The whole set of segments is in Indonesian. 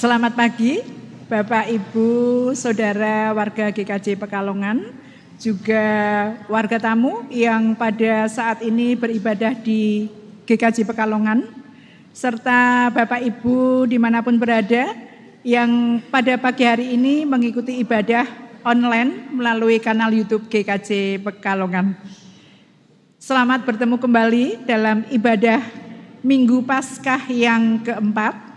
Selamat pagi, Bapak, Ibu, Saudara warga GKJ Pekalongan, juga warga tamu yang pada saat ini beribadah di GKJ Pekalongan, serta Bapak Ibu dimanapun berada yang pada pagi hari ini mengikuti ibadah online melalui kanal YouTube GKJ Pekalongan. Selamat bertemu kembali dalam ibadah Minggu Paskah yang keempat.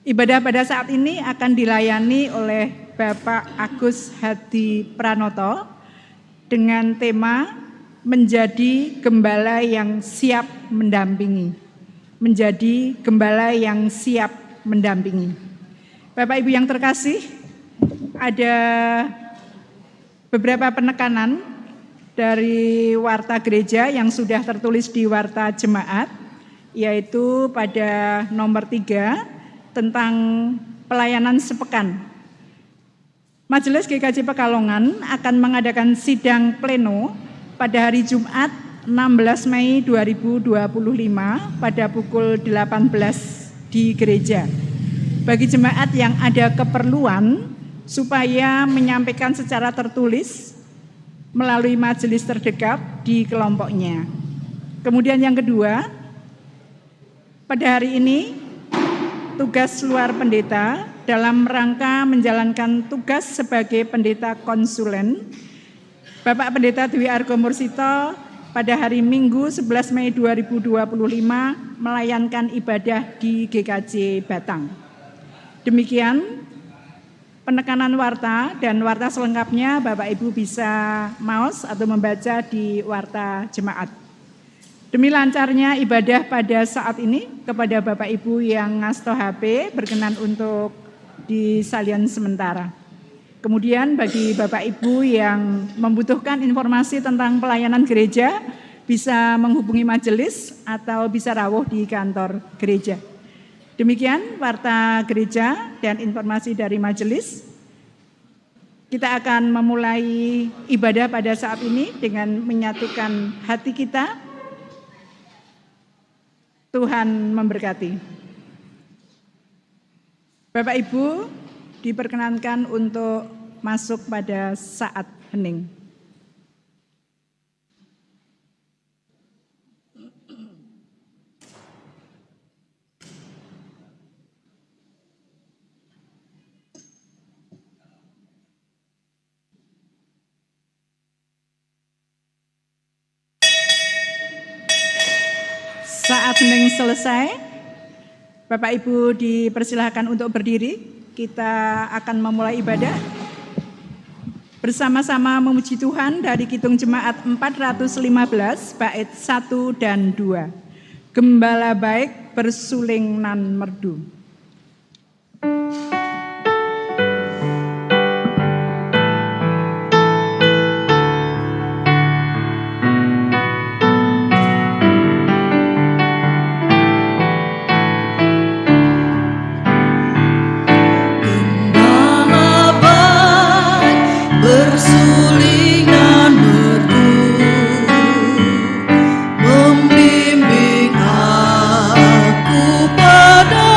Ibadah pada saat ini akan dilayani oleh Bapak Agus Hadi Pranoto dengan tema menjadi gembala yang siap mendampingi. Menjadi gembala yang siap mendampingi. Bapak Ibu yang terkasih, ada beberapa penekanan dari warta gereja yang sudah tertulis di warta jemaat, yaitu pada nomor 3 tentang pelayanan sepekan. Majelis GKJ Pekalongan akan mengadakan sidang pleno pada hari Jumat 16 Mei 2025 pada pukul 18 di gereja. Bagi jemaat yang ada keperluan supaya menyampaikan secara tertulis melalui majelis terdekat di kelompoknya. Kemudian yang kedua, pada hari ini tugas luar pendeta dalam rangka menjalankan tugas sebagai pendeta konsulen. Bapak Pendeta Dwi Argo Mursito pada hari Minggu 11 Mei 2025 melayankan ibadah di GKJ Batang. Demikian penekanan warta, dan warta selengkapnya Bapak Ibu bisa mouse atau membaca di warta jemaat. Demi lancarnya ibadah pada saat ini, kepada Bapak Ibu yang ngasto HP berkenan untuk disalin sementara. Kemudian bagi Bapak Ibu yang membutuhkan informasi tentang pelayanan gereja, bisa menghubungi majelis atau bisa rawuh di kantor gereja. Demikian warta gereja dan informasi dari majelis. Kita akan memulai ibadah pada saat ini dengan menyatukan hati kita. Tuhan memberkati. Bapak Ibu diperkenankan untuk masuk pada saat hening. Saat hening selesai, Bapak Ibu dipersilahkan untuk berdiri. Kita akan memulai ibadah. Bersama-sama memuji Tuhan dari Kidung Jemaat 415 bait 1 dan 2. Gembala baik bersuling nan merdu. Membimbing aku pada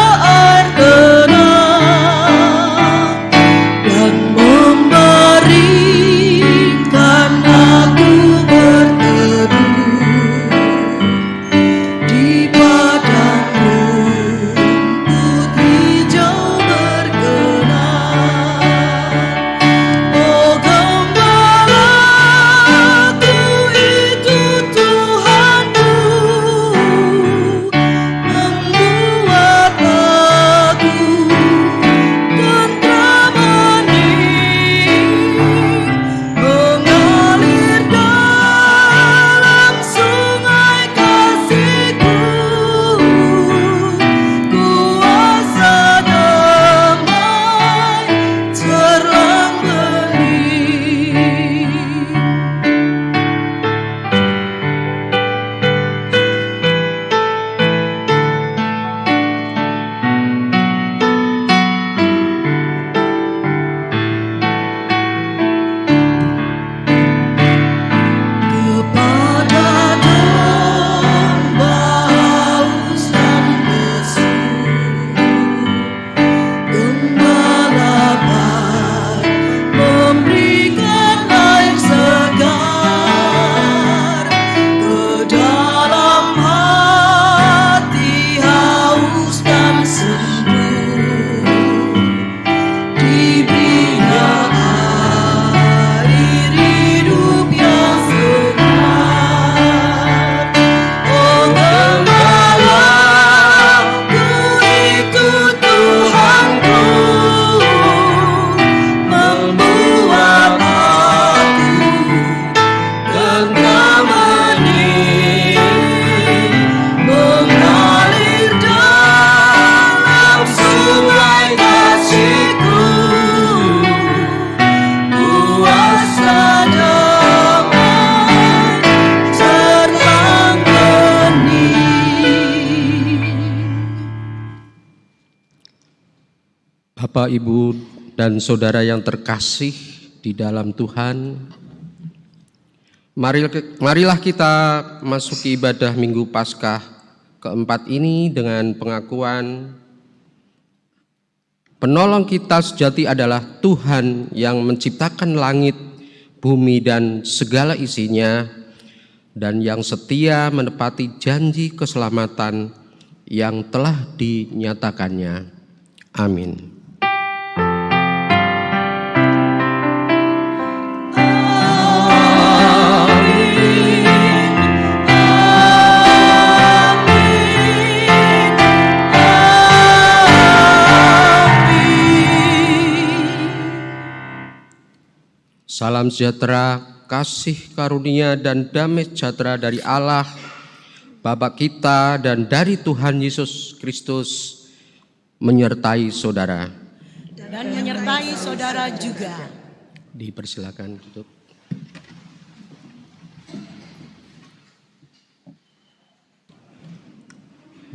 Bapak, Ibu, dan saudara yang terkasih di dalam Tuhan, marilah kita masuki ibadah Minggu Paskah keempat ini dengan pengakuan penolong kita sejati adalah Tuhan yang menciptakan langit, bumi, dan segala isinya, dan yang setia menepati janji keselamatan yang telah dinyatakannya. Amin. Salam sejahtera, kasih karunia dan damai sejahtera dari Allah, Bapa kita dan dari Tuhan Yesus Kristus menyertai saudara. Dan menyertai saudara juga. Dipersilakan tutup.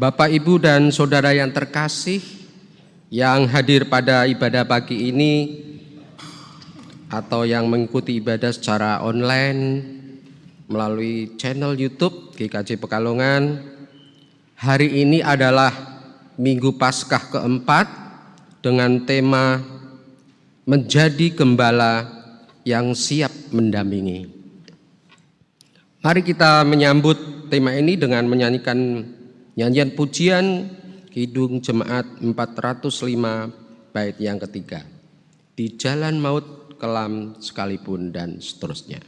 Bapak, Ibu, dan saudara yang terkasih yang hadir pada ibadah pagi ini atau yang mengikuti ibadah secara online melalui channel YouTube GKJ Pekalongan, hari ini adalah Minggu Paskah keempat dengan tema menjadi gembala yang siap mendampingi. Mari kita menyambut tema ini dengan menyanyikan nyanyian pujian Kidung Jemaat 405 bait yang ketiga, di jalan maut kelam sekalipun, dan seterusnya.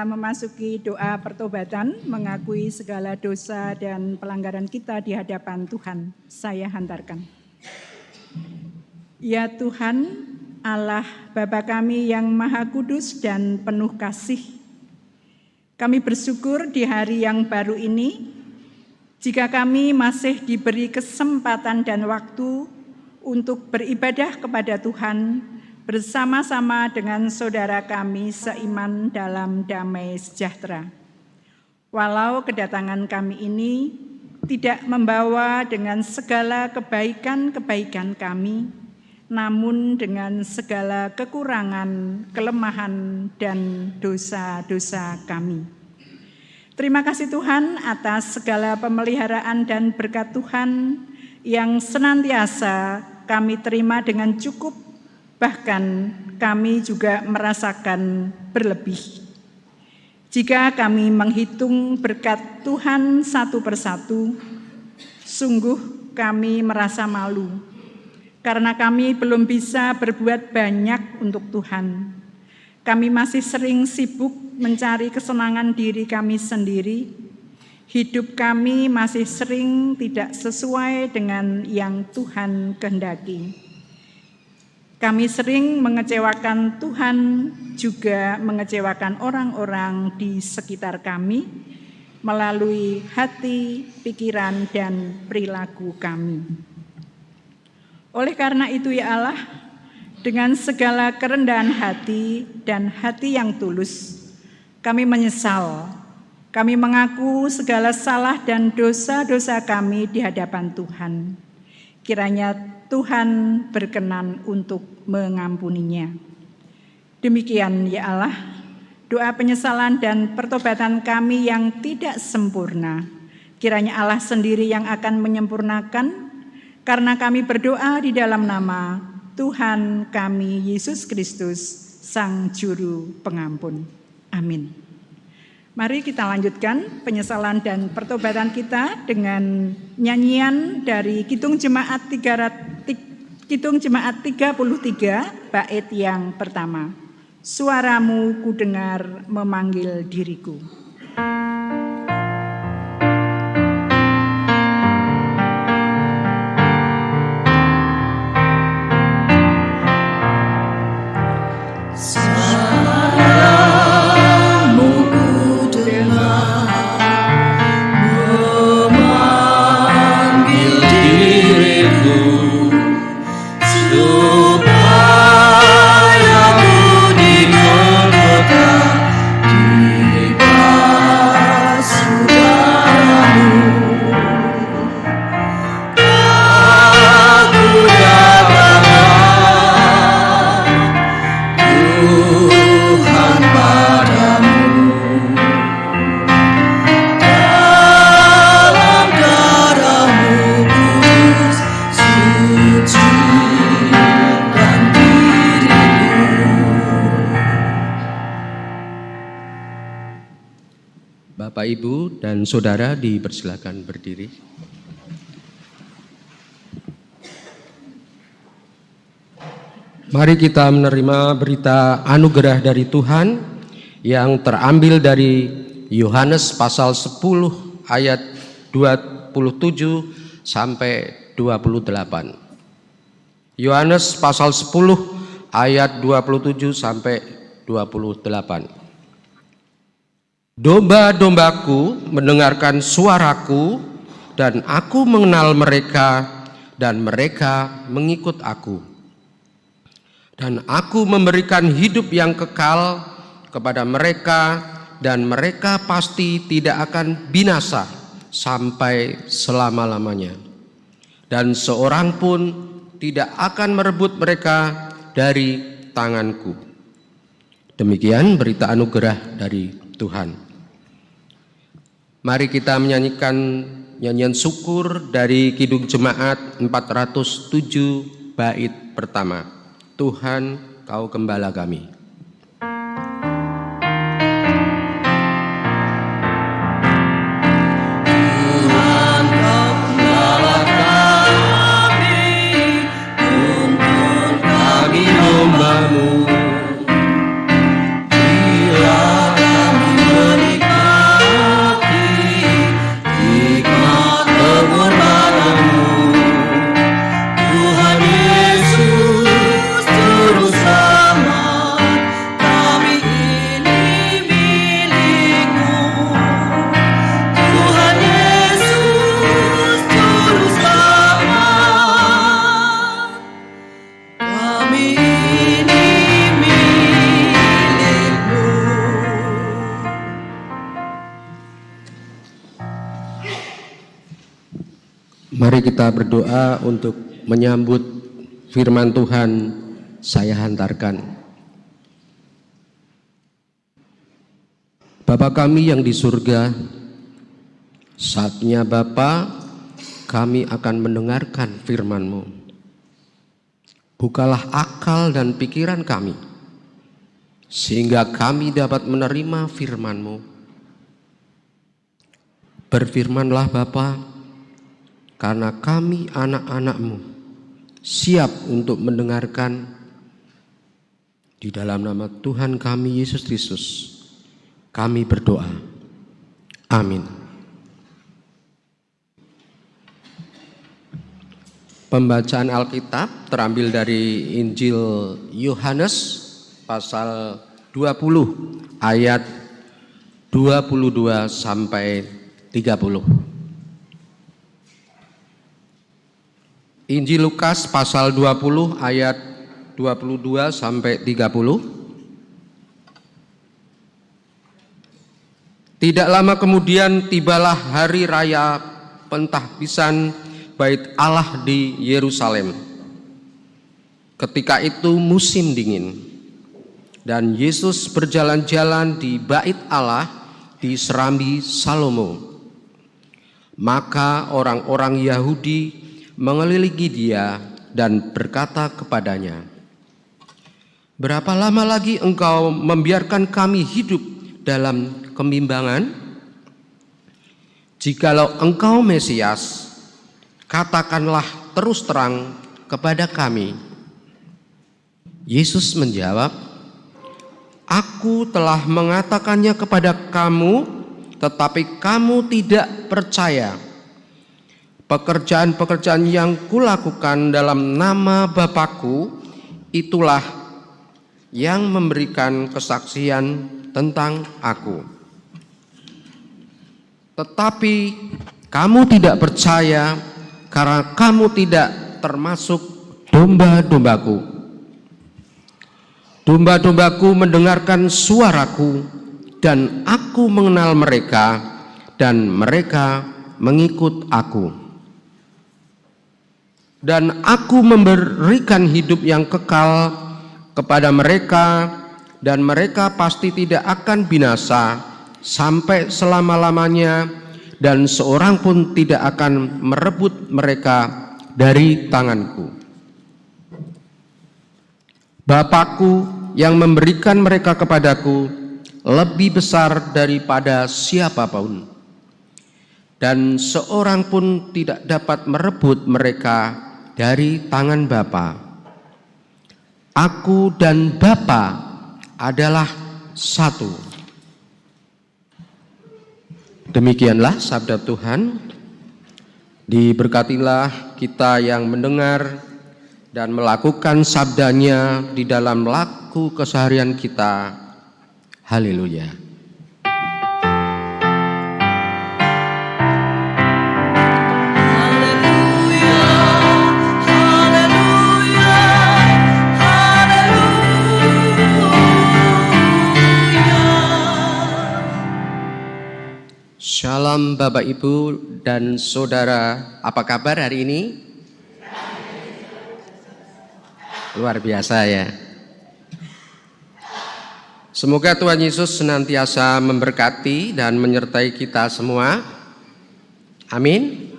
Memasuki doa pertobatan, mengakui segala dosa dan pelanggaran kita di hadapan Tuhan. Saya hantarkan. Ya Tuhan, Allah Bapa kami yang Maha Kudus dan penuh kasih, kami bersyukur di hari yang baru ini, jika kami masih diberi kesempatan dan waktu untuk beribadah kepada Tuhan, bersama-sama dengan saudara kami seiman dalam damai sejahtera. Walau kedatangan kami ini tidak membawa dengan segala kebaikan-kebaikan kami, namun dengan segala kekurangan, kelemahan, dan dosa-dosa kami. Terima kasih Tuhan atas segala pemeliharaan dan berkat Tuhan yang senantiasa kami terima dengan cukup. Bahkan kami juga merasakan berlebih. Jika kami menghitung berkat Tuhan satu persatu, sungguh kami merasa malu, karena kami belum bisa berbuat banyak untuk Tuhan. Kami masih sering sibuk mencari kesenangan diri kami sendiri. Hidup kami masih sering tidak sesuai dengan yang Tuhan kehendaki. Kami sering mengecewakan Tuhan, juga mengecewakan orang-orang di sekitar kami melalui hati, pikiran, dan perilaku kami. Oleh karena itu ya Allah, dengan segala kerendahan hati dan hati yang tulus, kami menyesal Kami mengaku segala salah dan dosa-dosa kami di hadapan Tuhan. Kiranya Tuhan berkenan untuk mengampuninya. Demikian ya Allah, doa penyesalan dan pertobatan kami yang tidak sempurna, kiranya Allah sendiri yang akan menyempurnakan, karena kami berdoa di dalam nama Tuhan kami Yesus Kristus, Sang Juru Pengampun. Amin. Mari kita lanjutkan penyesalan dan pertobatan kita dengan nyanyian dari Kidung Jemaat 33 bait yang pertama. Suaramu kudengar memanggil diriku. Bapak, Ibu, dan Saudara dipersilakan berdiri. Mari kita menerima berita anugerah dari Tuhan yang terambil dari Yohanes pasal 10 ayat 27 sampai 28. Yohanes pasal 10 ayat 27 sampai 28. Domba-dombaku mendengarkan suaraku, dan aku mengenal mereka, dan mereka mengikut aku. Dan aku memberikan hidup yang kekal kepada mereka, dan mereka pasti tidak akan binasa sampai selama-lamanya. Dan seorang pun tidak akan merebut mereka dari tanganku. Demikian berita anugerah dari Tuhan. Mari kita menyanyikan nyanyian syukur dari Kidung Jemaat 407 bait pertama. Tuhan, Kau Gembala kami. Tuhan, Kau Gembala kami, tuntun kami domba-Mu. Mari kita berdoa untuk menyambut firman Tuhan. Saya hantarkan. Bapa kami yang di surga, saatnya Bapa kami akan mendengarkan firman-Mu. Bukalah akal dan pikiran kami, sehingga kami dapat menerima firman-Mu. Berfirmanlah Bapa, karena kami anak-anak-Mu siap untuk mendengarkan. Di dalam nama Tuhan kami Yesus Kristus kami berdoa. Amin. Pembacaan Alkitab terambil dari Injil Yohanes pasal 20 ayat 22 sampai 30. Injil Lukas pasal 20 ayat 22 sampai 30. Tidak lama kemudian tibalah hari raya pentahbisan Bait Allah di Yerusalem. Ketika itu musim dingin, dan Yesus berjalan-jalan di Bait Allah di Serambi Salomo. Maka orang-orang Yahudi mengelilingi dia dan berkata kepadanya, "Berapa lama lagi engkau membiarkan kami hidup dalam kebimbangan? Jikalau engkau Mesias, katakanlah terus terang kepada kami." Yesus menjawab, "Aku telah mengatakannya kepada kamu, tetapi kamu tidak percaya. Pekerjaan-pekerjaan yang kulakukan dalam nama Bapa-Ku, itulah yang memberikan kesaksian tentang Aku. Tetapi kamu tidak percaya karena kamu tidak termasuk domba-dombaku. Domba-dombaku mendengarkan suaraku, dan Aku mengenal mereka, dan mereka mengikut Aku. Dan Aku memberikan hidup yang kekal kepada mereka, dan mereka pasti tidak akan binasa sampai selama-lamanya, dan seorang pun tidak akan merebut mereka dari tanganku. Bapa-Ku yang memberikan mereka kepadaku lebih besar daripada siapapun, dan seorang pun tidak dapat merebut mereka dari tangan Bapa. Aku dan Bapa adalah satu." Demikianlah sabda Tuhan. Diberkatilah kita yang mendengar dan melakukan sabdanya di dalam laku keseharian kita. Haleluya. Shalom Bapak Ibu dan Saudara, apa kabar hari ini? Luar biasa ya. Semoga Tuhan Yesus senantiasa memberkati dan menyertai kita semua. Amin.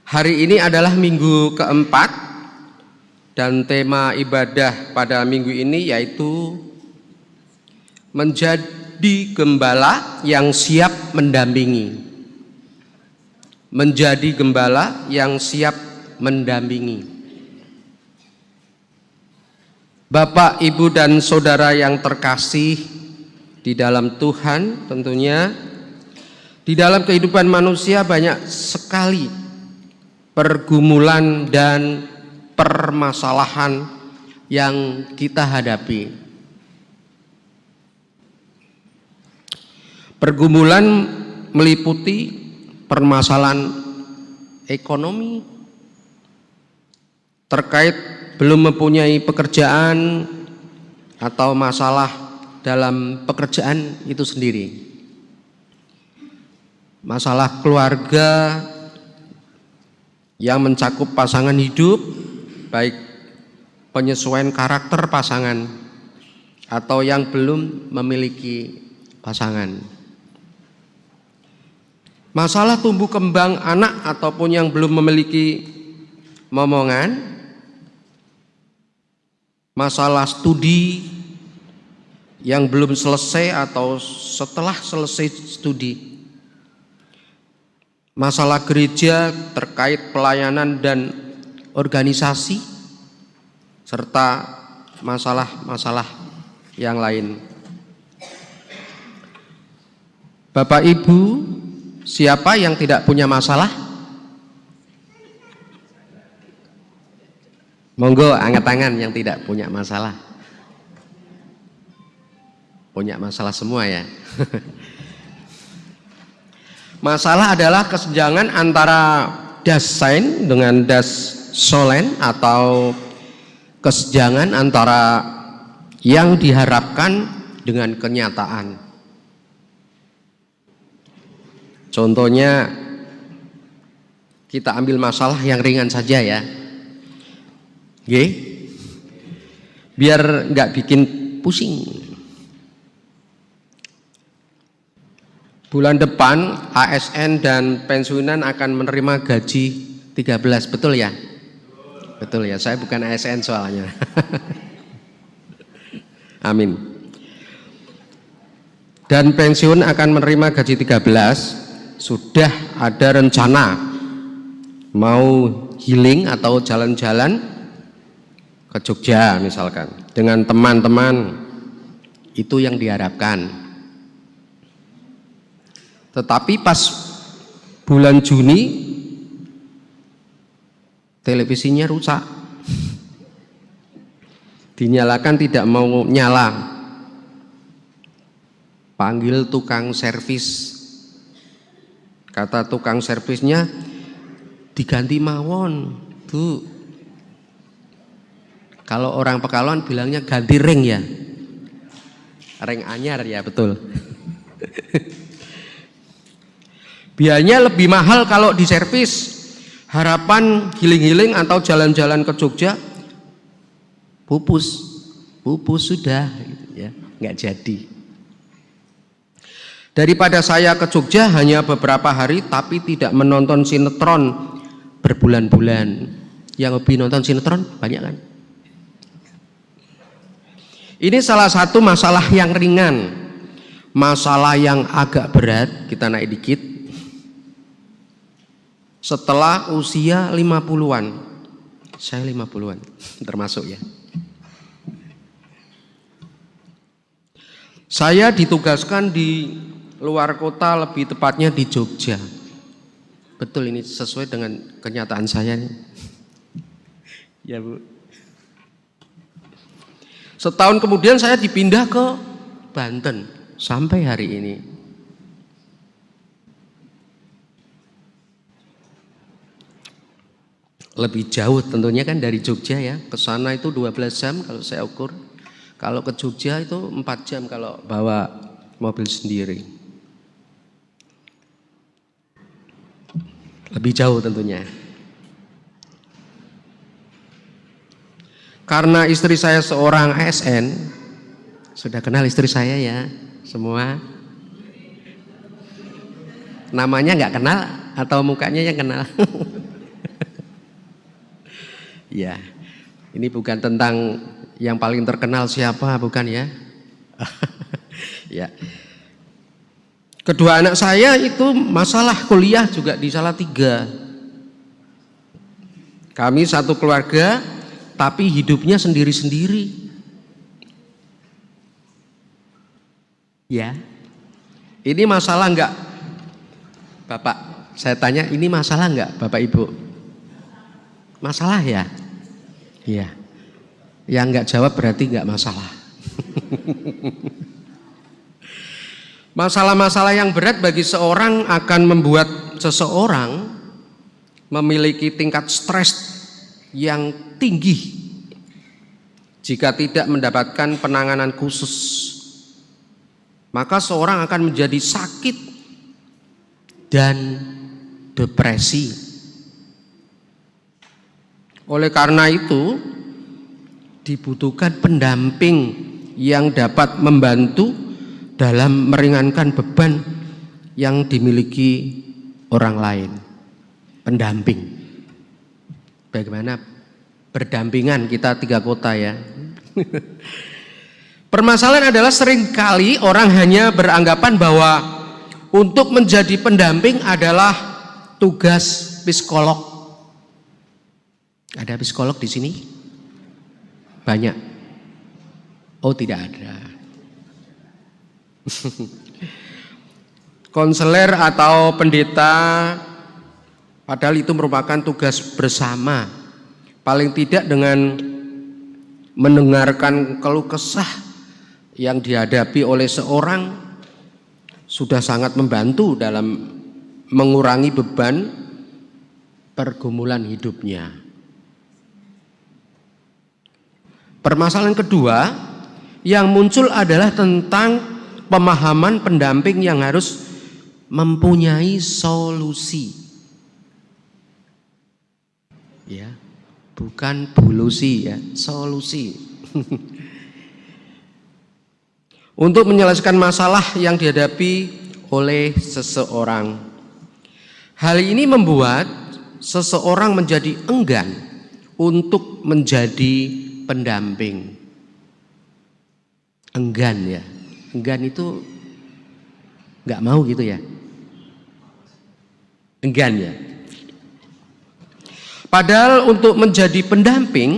Hari ini adalah minggu keempat, dan tema ibadah pada minggu ini yaitu menjadi gembala yang siap mendampingi. Menjadi gembala yang siap mendampingi. Bapak, Ibu, dan Saudara yang terkasih di dalam Tuhan, tentunya di dalam kehidupan manusia banyak sekali pergumulan dan permasalahan yang kita hadapi. Pergumulan meliputi permasalahan ekonomi, terkait belum mempunyai pekerjaan atau masalah dalam pekerjaan itu sendiri. Masalah keluarga yang mencakup pasangan hidup, baik penyesuaian karakter pasangan atau yang belum memiliki pasangan. Masalah tumbuh kembang anak ataupun yang belum memiliki momongan. Masalah studi yang belum selesai atau setelah selesai studi. Masalah gereja terkait pelayanan dan organisasi, serta masalah-masalah yang lain. Bapak Ibu, siapa yang tidak punya masalah? Monggo angkat tangan yang tidak punya masalah. Punya masalah semua ya. Masalah adalah kesenjangan antara das sein dengan das sollen, atau kesenjangan antara yang diharapkan dengan kenyataan. Contohnya kita ambil masalah yang ringan saja ya. Oke? Biar nggak bikin pusing. Bulan depan ASN dan pensiunan akan menerima gaji 13, betul ya? Betul ya, saya bukan ASN soalnya. Amin. Dan pensiun akan menerima gaji 13, sudah ada rencana mau healing atau jalan-jalan ke Jogja misalkan dengan teman-teman, itu yang diharapkan. Tetapi pas bulan Juni televisinya rusak, dinyalakan tidak mau nyala, panggil tukang servis, kata tukang servisnya diganti mawon Bu. Kalau orang Pekalongan bilangnya ganti ring ya, ring anyar ya, betul. Biayanya lebih mahal kalau diservis. Harapan healing-healing atau jalan-jalan ke Jogja pupus sudah ya, nggak jadi. Daripada saya ke Jogja hanya beberapa hari tapi tidak menonton sinetron berbulan-bulan. Yang lebih nonton sinetron banyak kan? Ini salah satu masalah yang ringan. Masalah yang agak berat kita naik dikit. Setelah usia 50-an, saya 50-an termasuk ya. Saya ditugaskan di luar kota, lebih tepatnya di Jogja. Betul, ini sesuai dengan kenyataan saya nih. Ya Bu. Setahun kemudian saya dipindah ke Banten sampai hari ini. Lebih jauh tentunya kan dari Jogja ya, ke sana itu 12 jam kalau saya ukur. Kalau ke Jogja itu 4 jam kalau bawa mobil sendiri. Lebih jauh tentunya. Karena istri saya seorang ASN, sudah kenal istri saya ya semua. Namanya nggak kenal atau mukanya yang kenal? Ya, ini bukan tentang yang paling terkenal siapa, bukan ya. Ya. Kedua anak saya itu masalah kuliah juga di Salatiga. Kami satu keluarga, tapi hidupnya sendiri-sendiri. Ya, ini masalah enggak, Bapak? Saya tanya, ini masalah enggak, Bapak Ibu? Masalah ya? Iya. Yang enggak jawab berarti enggak masalah. Masalah-masalah yang berat bagi seorang akan membuat seseorang memiliki tingkat stres yang tinggi jika tidak mendapatkan penanganan khusus. Maka seorang akan menjadi sakit dan depresi. Oleh karena itu dibutuhkan pendamping yang dapat membantu dalam meringankan beban yang dimiliki orang lain. Pendamping. Bagaimana berdampingan kita 3 kota ya. Permasalahan adalah seringkali orang hanya beranggapan bahwa untuk menjadi pendamping adalah tugas psikolog. Ada psikolog di sini? Banyak. Oh, tidak ada. Konselor atau pendeta, padahal itu merupakan tugas bersama. Paling tidak dengan mendengarkan keluh kesah yang dihadapi oleh seorang sudah sangat membantu dalam mengurangi beban pergumulan hidupnya. Permasalahan kedua yang muncul adalah tentang pemahaman pendamping yang harus mempunyai solusi. Ya, bukan bulusi ya, solusi. Untuk menyelesaikan masalah yang dihadapi oleh seseorang. Hal ini membuat seseorang menjadi enggan untuk menjadi pendamping. Enggan ya, enggan itu nggak mau gitu ya, enggan ya. Padahal untuk menjadi pendamping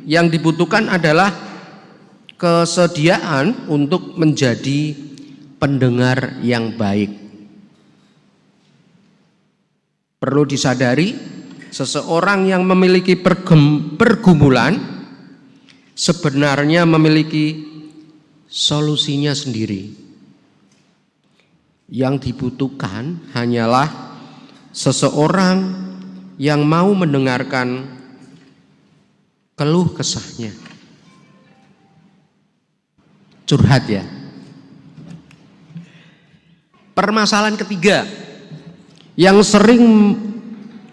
yang dibutuhkan adalah kesediaan untuk menjadi pendengar yang baik. Perlu disadari, seseorang yang memiliki pergumulan sebenarnya memiliki solusinya sendiri. Yang dibutuhkan hanyalah seseorang yang mau mendengarkan keluh kesahnya. Curhat ya. Permasalahan ketiga yang sering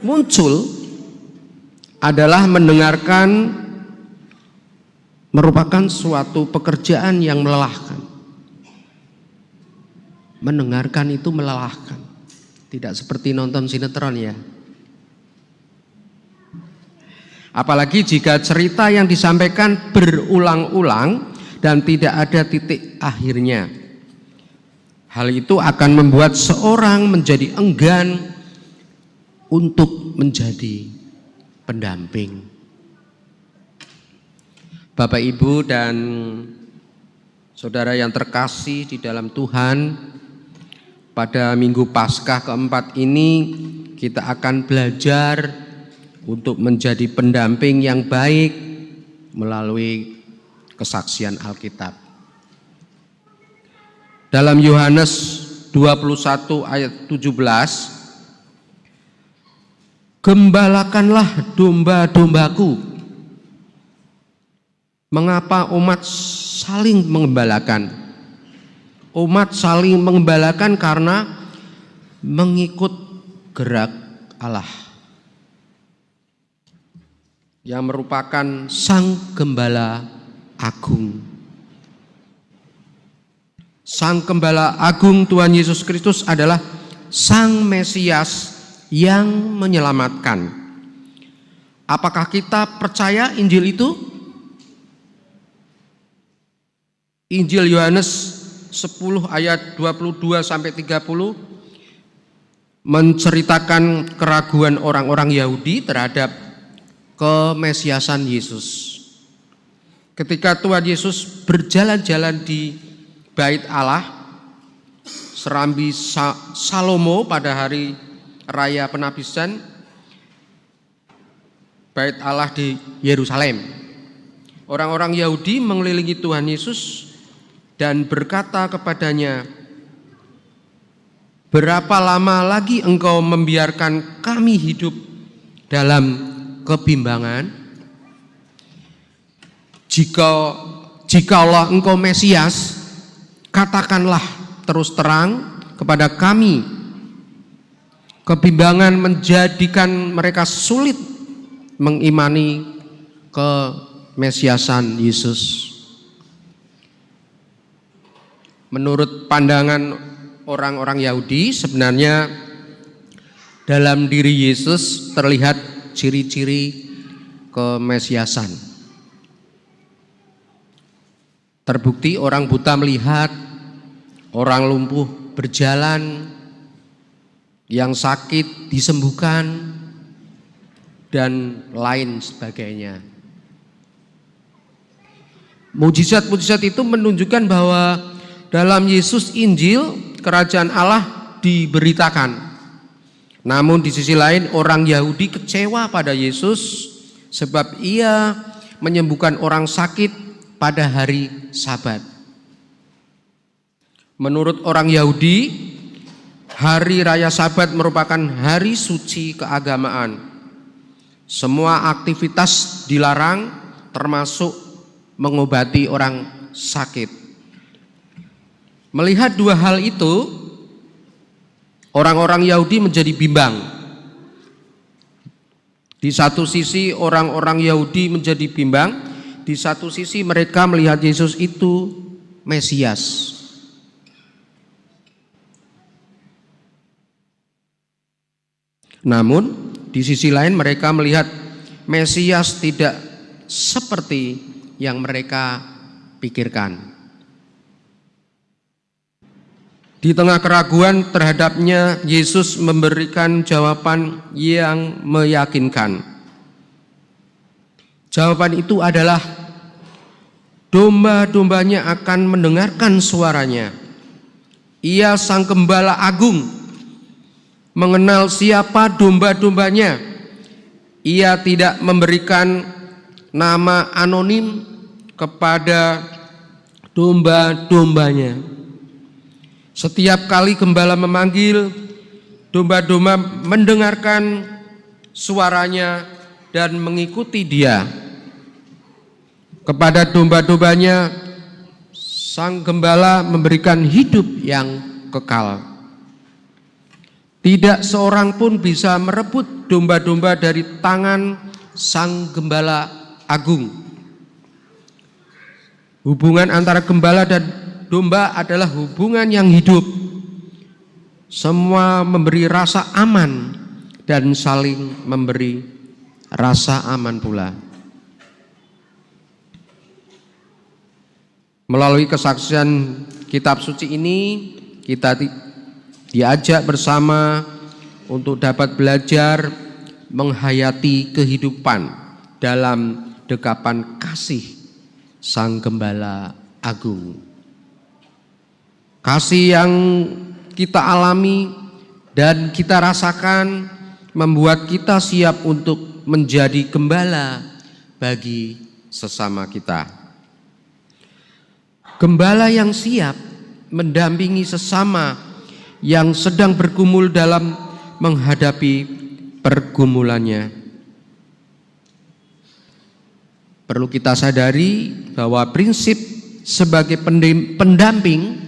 muncul adalah mendengarkan merupakan suatu pekerjaan yang melelahkan. Mendengarkan itu melelahkan. Tidak seperti nonton sinetron ya. Apalagi jika cerita yang disampaikan berulang-ulang dan tidak ada titik akhirnya. Hal itu akan membuat seorang menjadi enggan untuk menjadi pendamping. Bapak, Ibu, dan saudara yang terkasih di dalam Tuhan, pada Minggu Paskah keempat ini kita akan belajar untuk menjadi pendamping yang baik melalui kesaksian Alkitab. Dalam Yohanes 21 ayat 17, gembalakanlah domba-dombaku. Mengapa umat saling mengembalakan? Umat saling mengembalakan karena mengikut gerak Allah yang merupakan Sang Gembala Agung. Sang Gembala Agung Tuhan Yesus Kristus adalah Sang Mesias yang menyelamatkan. Apakah kita percaya Injil itu? Injil Yohanes 10 ayat 22 sampai 30 menceritakan keraguan orang-orang Yahudi terhadap kemesiasan Yesus. Ketika Tuhan Yesus berjalan-jalan di Bait Allah, serambi Salomo pada hari raya penabisan Bait Allah di Yerusalem. Orang-orang Yahudi mengelilingi Tuhan Yesus dan berkata kepadanya, berapa lama lagi engkau membiarkan kami hidup dalam kebimbangan? Jikalau engkau Mesias, katakanlah terus terang kepada kami. Kebimbangan menjadikan mereka sulit mengimani kemesiasan Yesus. Menurut pandangan orang-orang Yahudi, sebenarnya dalam diri Yesus terlihat ciri-ciri kemesiasan. Terbukti orang buta melihat, orang lumpuh berjalan, yang sakit disembuhkan, dan lain sebagainya. Mujizat-mujizat itu menunjukkan bahwa dalam Yesus Injil kerajaan Allah diberitakan. Namun di sisi lain orang Yahudi kecewa pada Yesus sebab ia menyembuhkan orang sakit pada hari Sabat. Menurut orang Yahudi, hari raya Sabat merupakan hari suci keagamaan. Semua aktivitas dilarang termasuk mengobati orang sakit. Melihat dua hal itu, Orang-orang Yahudi menjadi bimbang. Di satu sisi orang-orang Yahudi menjadi bimbang, di satu sisi mereka melihat Yesus itu Mesias. Namun di sisi lain mereka melihat Mesias tidak seperti yang mereka pikirkan. Di tengah keraguan terhadapnya, Yesus memberikan jawaban yang meyakinkan. Jawaban itu adalah domba-dombanya akan mendengarkan suaranya. Ia sang gembala agung, mengenal siapa domba-dombanya. Ia tidak memberikan nama anonim kepada domba-dombanya. Setiap kali gembala memanggil, domba-domba mendengarkan suaranya dan mengikuti dia. Kepada domba-dombanya, sang gembala memberikan hidup yang kekal. Tidak seorang pun bisa merebut domba-domba dari tangan sang gembala agung. Hubungan antara gembala dan domba adalah hubungan yang hidup. Semua memberi rasa aman dan saling memberi rasa aman pula. Melalui kesaksian kitab suci ini, kita diajak bersama untuk dapat belajar menghayati kehidupan dalam dekapan kasih Sang Gembala Agung. Kasih yang kita alami dan kita rasakan membuat kita siap untuk menjadi gembala bagi sesama kita. Gembala yang siap mendampingi sesama yang sedang bergumul dalam menghadapi pergumulannya. Perlu kita sadari bahwa prinsip sebagai pendamping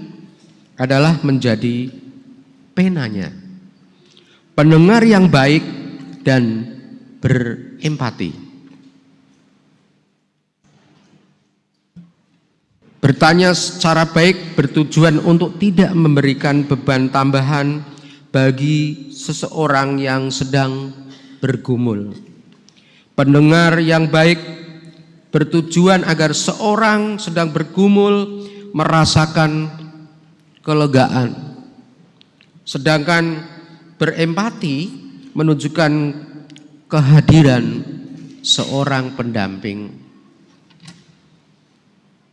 adalah menjadi penanya, pendengar yang baik dan berempati. Bertanya secara baik bertujuan untuk tidak memberikan beban tambahan bagi seseorang yang sedang bergumul. Pendengar yang baik bertujuan agar seorang sedang bergumul merasakan kelegaan. Sedangkan berempati menunjukkan kehadiran seorang pendamping.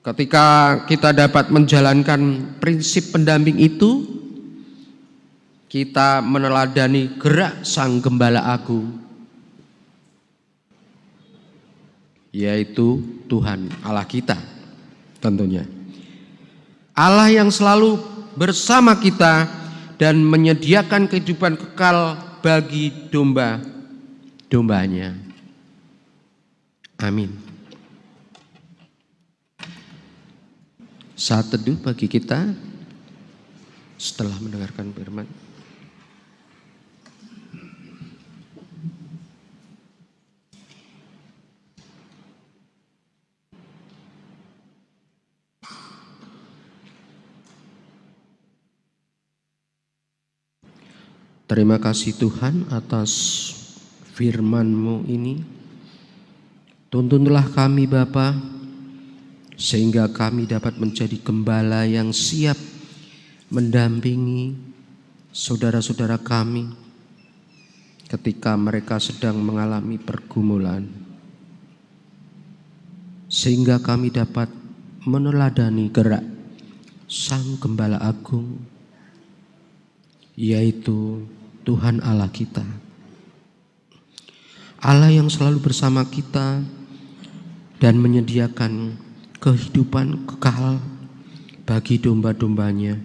Ketika kita dapat menjalankan prinsip pendamping itu, kita meneladani gerak Sang Gembala Agung, yaitu Tuhan Allah kita tentunya. Allah yang selalu bersama kita dan menyediakan kehidupan kekal bagi domba-dombanya. Amin. Saat teduh bagi kita setelah mendengarkan firman. Terima kasih Tuhan atas firman-Mu ini. Tuntunlah kami Bapa, sehingga kami dapat menjadi gembala yang siap mendampingi saudara-saudara kami ketika mereka sedang mengalami pergumulan. Sehingga kami dapat meneladani gerak Sang Gembala Agung, yaitu Tuhan Allah kita. Allah yang selalu bersama kita dan menyediakan kehidupan kekal bagi domba-dombanya.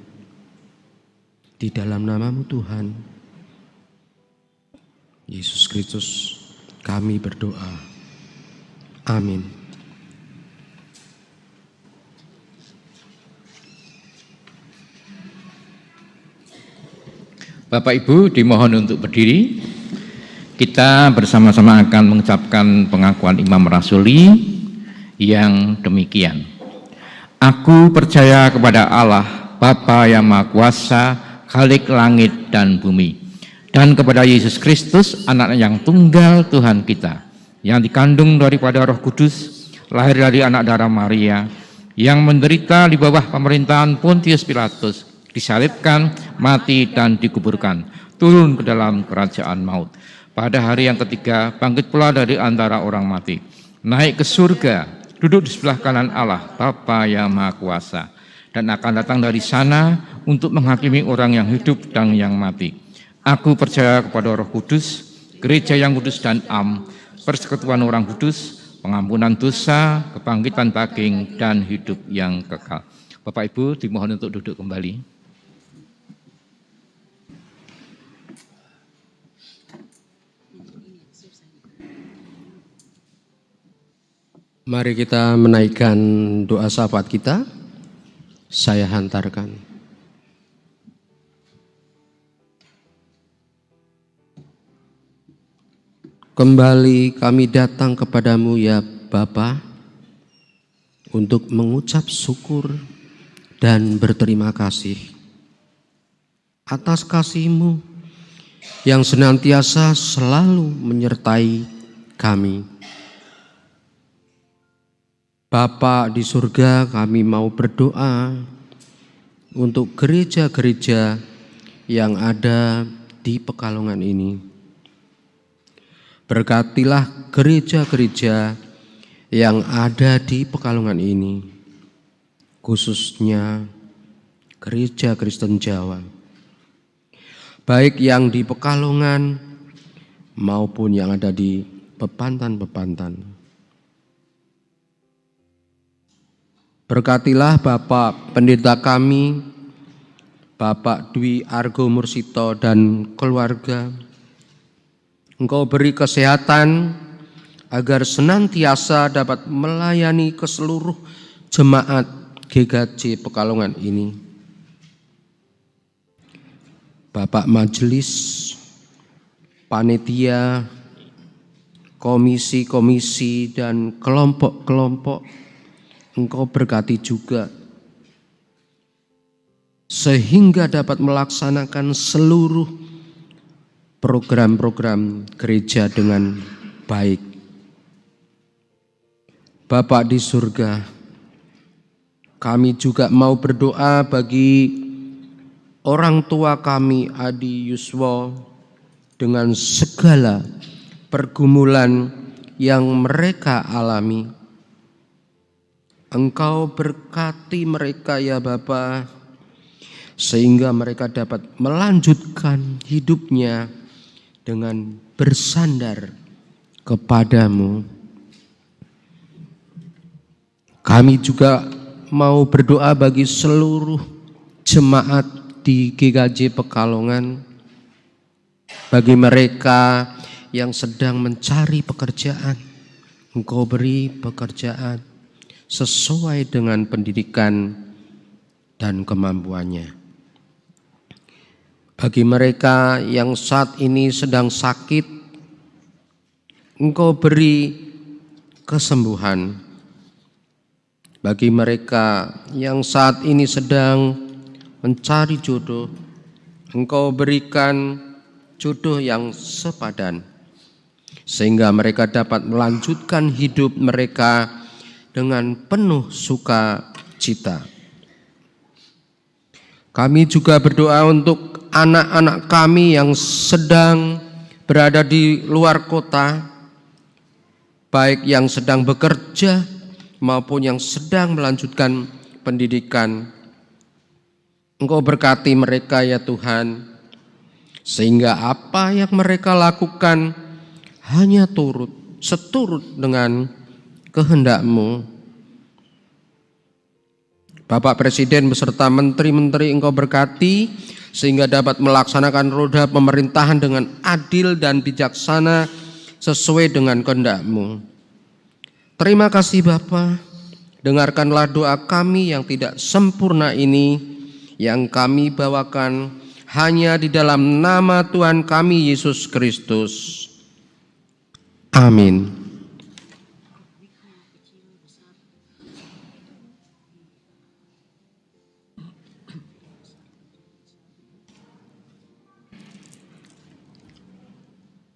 Di dalam nama-Mu Tuhan Yesus Kristus kami berdoa. Amin. Bapak Ibu dimohon untuk berdiri. Kita bersama-sama akan mengucapkan pengakuan Imam Rasuli yang demikian. Aku percaya kepada Allah, Bapa yang Maha Kuasa, Khalik langit dan bumi, dan kepada Yesus Kristus, anak yang tunggal Tuhan kita, yang dikandung daripada Roh Kudus, lahir dari anak darah Maria, yang menderita di bawah pemerintahan Pontius Pilatus, disalibkan, mati dan dikuburkan, turun ke dalam kerajaan maut. Pada hari yang ketiga, bangkit pula dari antara orang mati, naik ke surga, duduk di sebelah kanan Allah, Bapa yang Maha Kuasa, dan akan datang dari sana untuk menghakimi orang yang hidup dan yang mati. Aku percaya kepada Roh Kudus, gereja yang kudus dan am, persekutuan orang kudus, pengampunan dosa, kebangkitan daging, dan hidup yang kekal. Bapak Ibu dimohon untuk duduk kembali. Mari kita menaikkan doa syafaat kita. Saya hantarkan. Kembali kami datang kepadamu ya Bapa, untuk mengucap syukur dan berterima kasih atas kasih-Mu yang senantiasa selalu menyertai kami. Bapa di surga, kami mau berdoa untuk gereja-gereja yang ada di Pekalongan ini. Berkatilah gereja-gereja yang ada di Pekalongan ini, khususnya Gereja Kristen Jawa, baik yang di Pekalongan maupun yang ada di Bepantan-Bepantan. Berkatilah Bapak Pendeta kami, Bapak Dwi Argo Mursito dan keluarga. Engkau beri kesehatan agar senantiasa dapat melayani ke seluruh jemaat GKJ Pekalongan ini. Bapak Majelis, panitia, komisi-komisi dan kelompok-kelompok, Engkau berkati juga sehingga dapat melaksanakan seluruh program-program gereja dengan baik. Bapa di surga, kami juga mau berdoa bagi orang tua kami Adi Yuswo dengan segala pergumulan yang mereka alami. Engkau berkati mereka ya Bapa, sehingga mereka dapat melanjutkan hidupnya dengan bersandar kepadamu. Kami juga mau berdoa bagi seluruh jemaat di GKJ Pekalongan, bagi mereka yang sedang mencari pekerjaan. Engkau beri pekerjaan sesuai dengan pendidikan dan kemampuannya. Bagi mereka yang saat ini sedang sakit, Engkau beri kesembuhan. Bagi mereka yang saat ini sedang mencari jodoh, Engkau berikan jodoh yang sepadan, sehingga mereka dapat melanjutkan hidup mereka dengan penuh sukacita. Kami juga berdoa untuk anak-anak kami yang sedang berada di luar kota, baik yang sedang bekerja maupun yang sedang melanjutkan pendidikan. Engkau berkati mereka ya Tuhan, sehingga apa yang mereka lakukan hanya seturut dengan kehendak-Mu. Bapak Presiden beserta menteri-menteri Engkau berkati sehingga dapat melaksanakan roda pemerintahan dengan adil dan bijaksana sesuai dengan kehendak-Mu. Terima kasih Bapa, dengarkanlah doa kami yang tidak sempurna ini yang kami bawakan hanya di dalam nama Tuhan kami Yesus Kristus. Amin.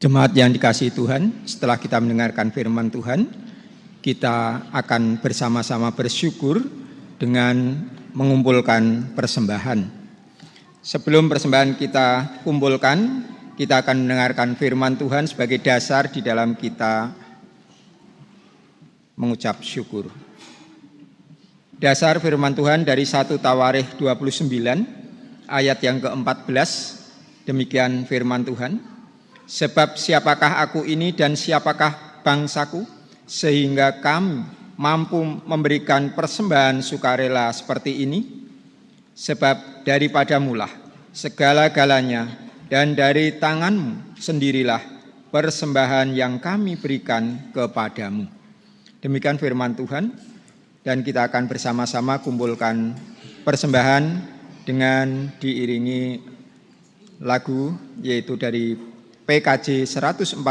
Jemaat yang dikasihi Tuhan, setelah kita mendengarkan firman Tuhan, kita akan bersama-sama bersyukur dengan mengumpulkan persembahan. Sebelum persembahan kita kumpulkan, kita akan mendengarkan firman Tuhan sebagai dasar di dalam kita mengucap syukur. Dasar firman Tuhan dari 1 Tawarikh 29 ayat yang ke-14, demikian firman Tuhan. Sebab siapakah aku ini dan siapakah bangsaku, sehingga kami mampu memberikan persembahan sukarela seperti ini? Sebab daripadamulah segala-galanya, dan dari tanganmu sendirilah persembahan yang kami berikan kepadamu. Demikian firman Tuhan, dan kita akan bersama-sama kumpulkan persembahan dengan diiringi lagu, yaitu dari PKJ 147,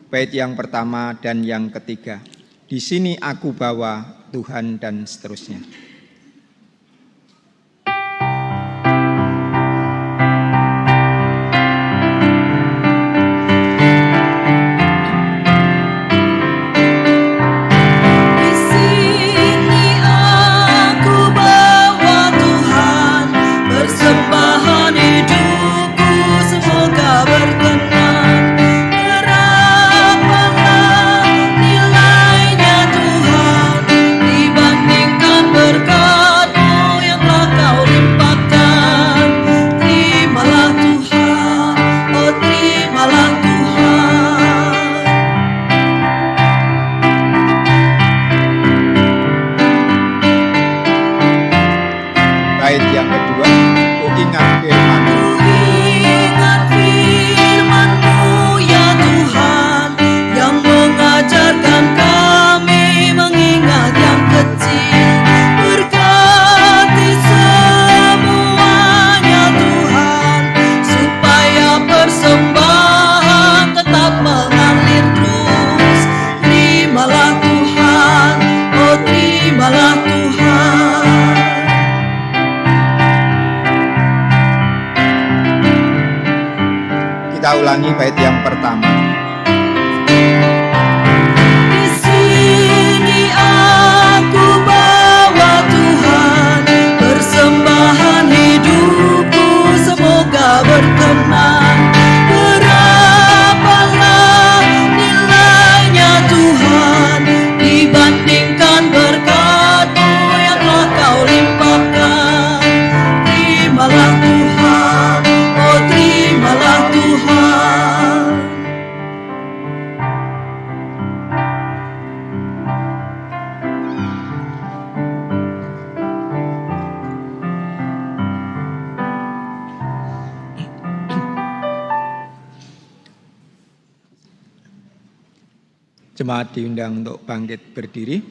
bait yang pertama dan yang ketiga. Di sini aku bawa Tuhan, dan seterusnya. Kita ulangi bait yang pertama. Di sini aku bawa Tuhan, persembahan hidupku semoga berkenan. Berapalah nilainya Tuhan dibandingkan berkat-Mu yang telah Kau limpahkan. Terimalah Tuhan, oh terimalah Tuhan. Jemaat diundang untuk bangkit berdiri.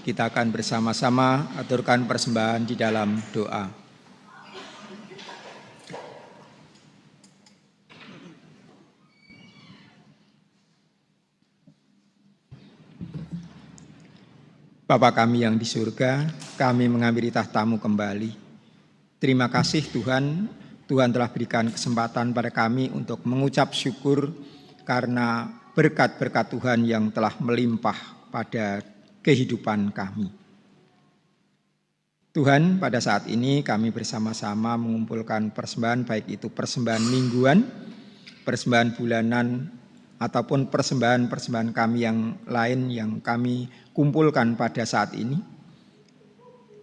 Kita akan bersama-sama aturkan persembahan di dalam doa. Bapa kami yang di surga, kami mengambil tahta-Mu kembali. Terima kasih Tuhan, Tuhan telah berikan kesempatan pada kami untuk mengucap syukur karena berkat-berkat Tuhan yang telah melimpah pada kehidupan kami. Tuhan, pada saat ini kami bersama-sama mengumpulkan persembahan, baik itu persembahan mingguan, persembahan bulanan, ataupun persembahan-persembahan kami yang lain yang kami kumpulkan pada saat ini.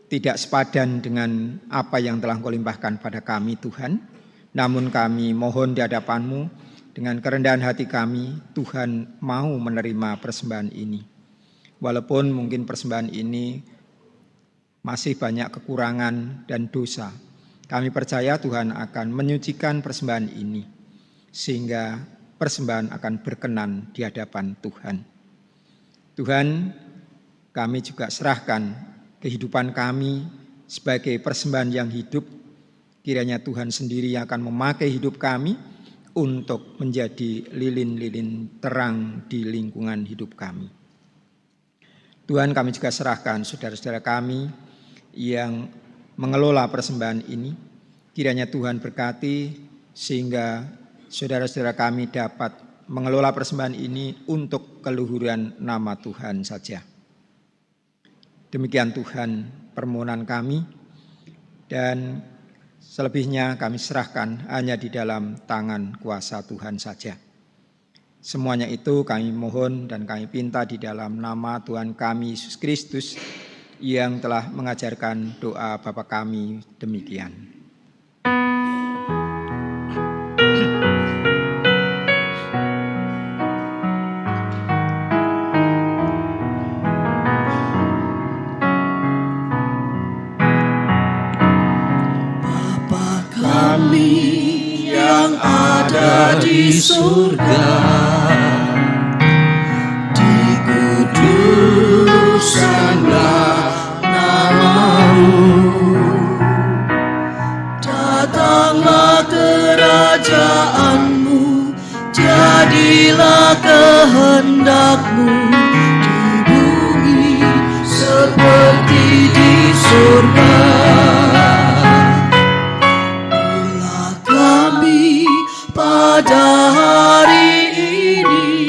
Tidak sepadan dengan apa yang telah Kau limpahkan pada kami Tuhan, namun kami mohon di hadapan-Mu, dengan kerendahan hati kami, Tuhan mau menerima persembahan ini. Walaupun mungkin persembahan ini masih banyak kekurangan dan dosa, kami percaya Tuhan akan menyucikan persembahan ini, sehingga persembahan akan berkenan di hadapan Tuhan. Tuhan, kami juga serahkan kehidupan kami sebagai persembahan yang hidup kiranya Tuhan sendiri yang akan memakai hidup kami untuk menjadi lilin-lilin terang di lingkungan hidup kami. Tuhan, kami juga serahkan saudara-saudara kami yang mengelola persembahan ini. Kiranya Tuhan berkati sehingga saudara-saudara kami dapat mengelola persembahan ini untuk keluhuran nama Tuhan saja. Demikian Tuhan permohonan kami, dan selebihnya kami serahkan hanya di dalam tangan kuasa Tuhan saja. Semuanya itu kami mohon dan kami pinta di dalam nama Tuhan kami Yesus Kristus yang telah mengajarkan doa Bapa kami demikian. Di surga, dikuduskanlah nama-Mu, datanglah kerajaan-Mu, jadilah kehendak-Mu di bumi seperti di surga. Pada hari ini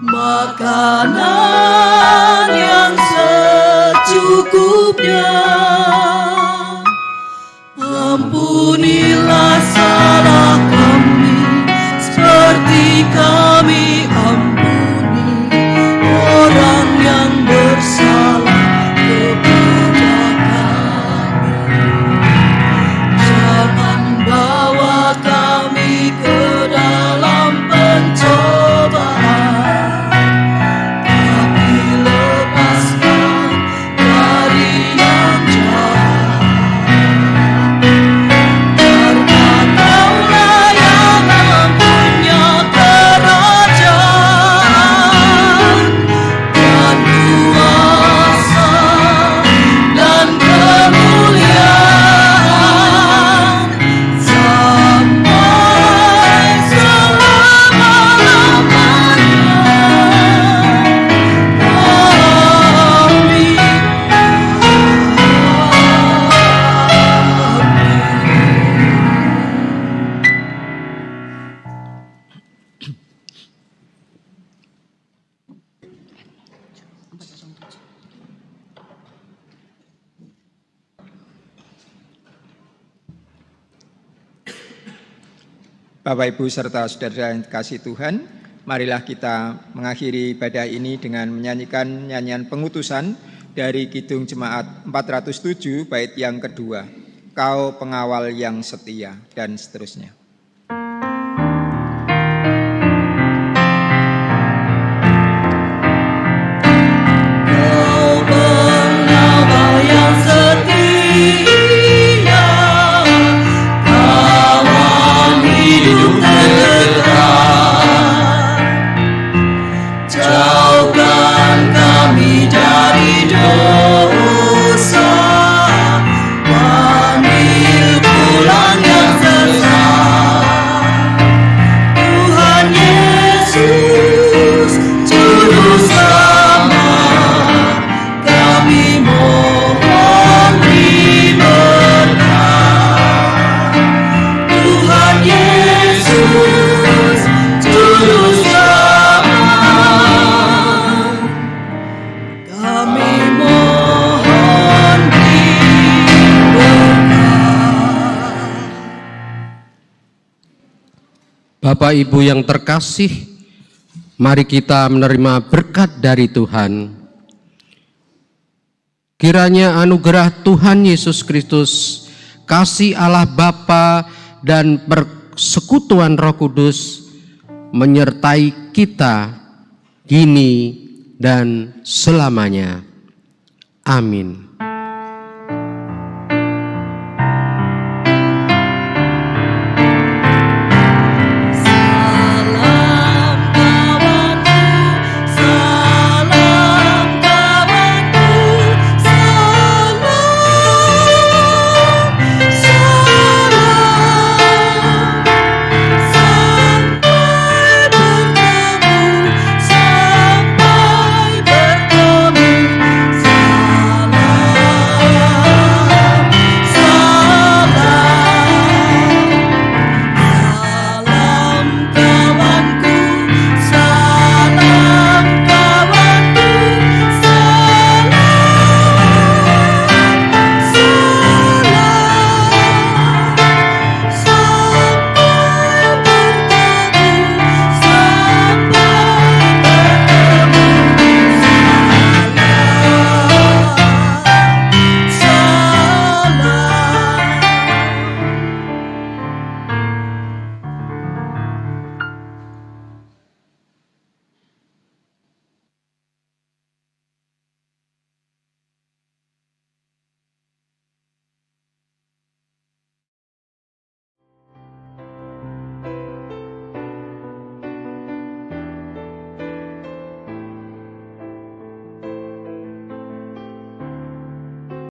makanan yang secukupnya, ampunilah salah kami seperti kami ampuni orang yang bersalah kepada kami. Jangan bawa kami ke dalam pencobaan, tapi lepaskan dari yang jahat. Karena Kaulah yang mempunyai kerajaan dan kuasa dan kemuliaan sampai selama-lamanya. Amin. Bapak, Ibu, serta saudara yang dikasihi Tuhan, marilah kita mengakhiri ibadah ini dengan menyanyikan nyanyian pengutusan dari Kidung Jemaat 407 bait yang kedua, Kau Pengawal yang Setia, dan seterusnya. Kau pengawal yang setia, kawan hidup terdekat, jauhkan kami dari dosa, panggil pulang yang sesat. Tuhan Yesus, Juru Selamat, kami mohon beri berkat. Tuhan Yesus, Juru Selamat, kami mohon beri berkat. Bapak Ibu yang terkasih, mari kita menerima berkat dari Tuhan. Kiranya anugerah Tuhan Yesus Kristus, kasih Allah Bapa dan persekutuan Roh Kudus menyertai kita kini dan selamanya. Amin.